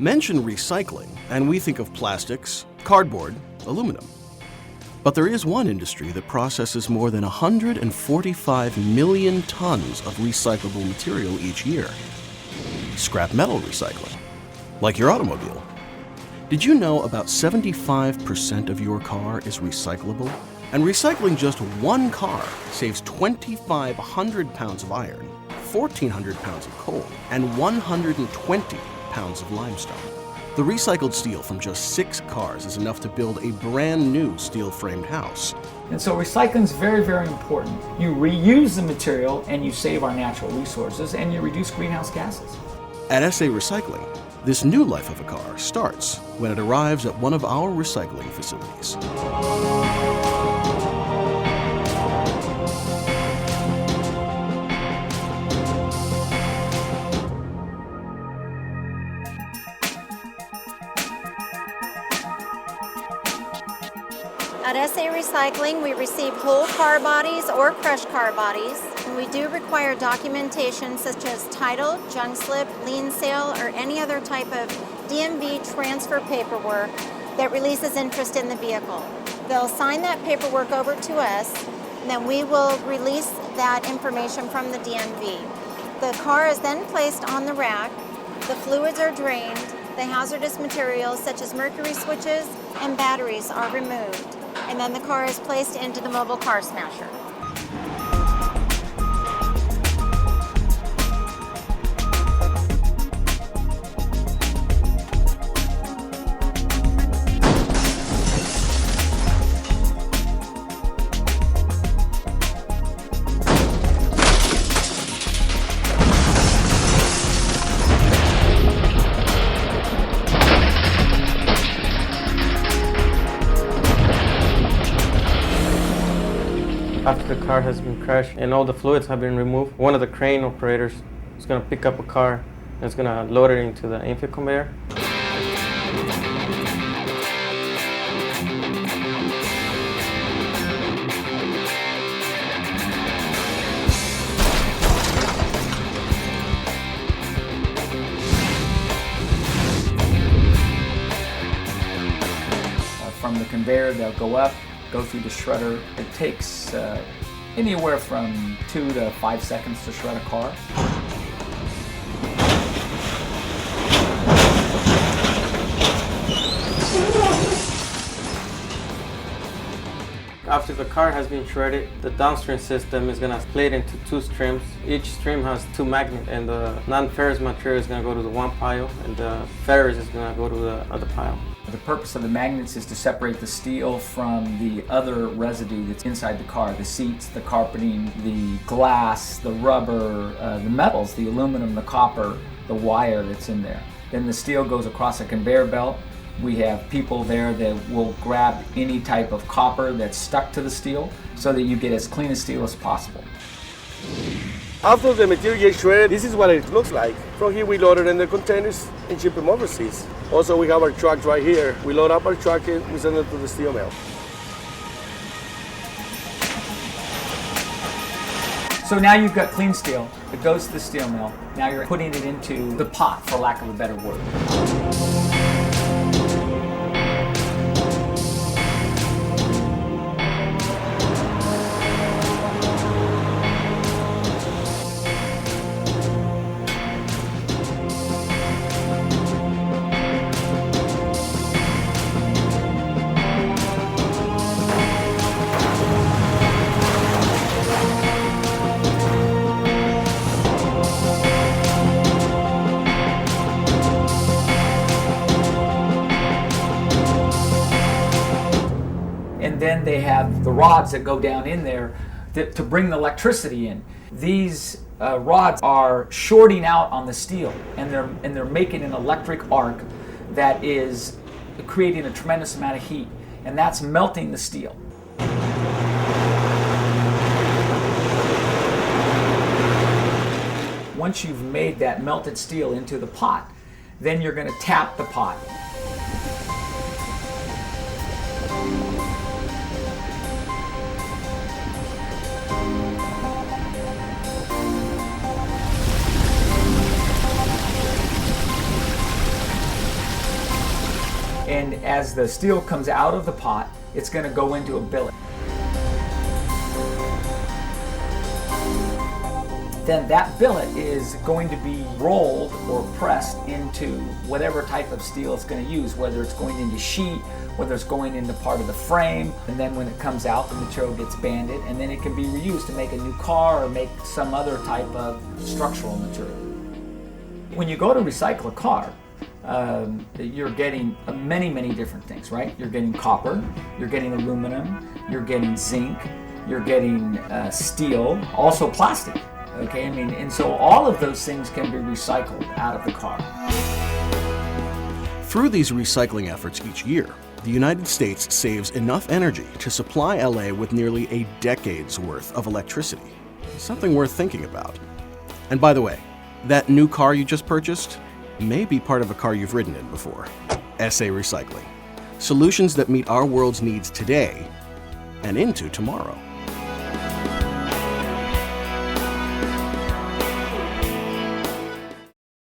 Mention recycling, and we think of plastics, cardboard, aluminum. But there is one industry that processes more than 145 million tons of recyclable material each year. Scrap metal recycling, like your automobile. Did you know about 75% of your car is recyclable? And recycling just one car saves 2,500 pounds of iron, 1,400 pounds of coal, and 120 pounds of limestone. The recycled steel from just 6 cars is enough to build a brand new steel-framed house. And so recycling is very, very important. You reuse the material and you save our natural resources and you reduce greenhouse gases. At SA Recycling, this new life of a car starts when it arrives at one of our recycling facilities. At SA Recycling, we receive whole car bodies or crushed car bodies. And we do require documentation such as title, junk slip, lien sale, or any other type of DMV transfer paperwork that releases interest in the vehicle. They'll sign that paperwork over to us, and then we will release that information from the DMV. The car is then placed on the rack, the fluids are drained, the hazardous materials such as mercury switches and batteries are removed, and then the car is placed into the mobile car smasher. After the car has been crashed and all the fluids have been removed, one of the crane operators is going to pick up a car and is going to load it into the infill conveyor. From the conveyor, they'll go up, go through the shredder. It takes anywhere from 2 to 5 seconds to shred a car. After the car has been shredded, the downstream system is going to split into 2 streams. Each stream has 2 magnets, and the non-ferrous material is going to go to the one pile, and the ferrous is going to go to the other pile. The purpose of the magnets is to separate the steel from the other residue that's inside the car, the seats, the carpeting, the glass, the rubber, the metals, the aluminum, the copper, the wire that's in there. Then the steel goes across a conveyor belt. We have people there that will grab any type of copper that's stuck to the steel so that you get as clean a steel as possible. After the material gets shredded, this is what it looks like. From here we load it in the containers and ship them overseas. Also we have our trucks right here. We load up our truck and we send it to the steel mill. So now you've got clean steel. It goes to the steel mill. Now you're putting it into the pot, for lack of a better word. And then they have the rods that go down in there to bring the electricity in. These rods are shorting out on the steel, and they're making an electric arc that is creating a tremendous amount of heat, and that's melting the steel. Once you've made that melted steel into the pot, then you're going to tap the pot. And as the steel comes out of the pot, it's going to go into a billet. Then that billet is going to be rolled or pressed into whatever type of steel it's going to use, whether it's going into sheet, whether it's going into part of the frame, and then when it comes out, the material gets banded, and then it can be reused to make a new car or make some other type of structural material. When you go to recycle a car, you're getting many different things, right? You're getting copper, you're getting aluminum, you're getting zinc, you're getting steel, also plastic. Okay, I mean, and so all of those things can be recycled out of the car. Through these recycling efforts each year, the United States saves enough energy to supply LA with nearly a decade's worth of electricity. Something worth thinking about. And by the way, that new car you just purchased may be part of a car you've ridden in before. SA Recycling. Solutions that meet our world's needs today and into tomorrow.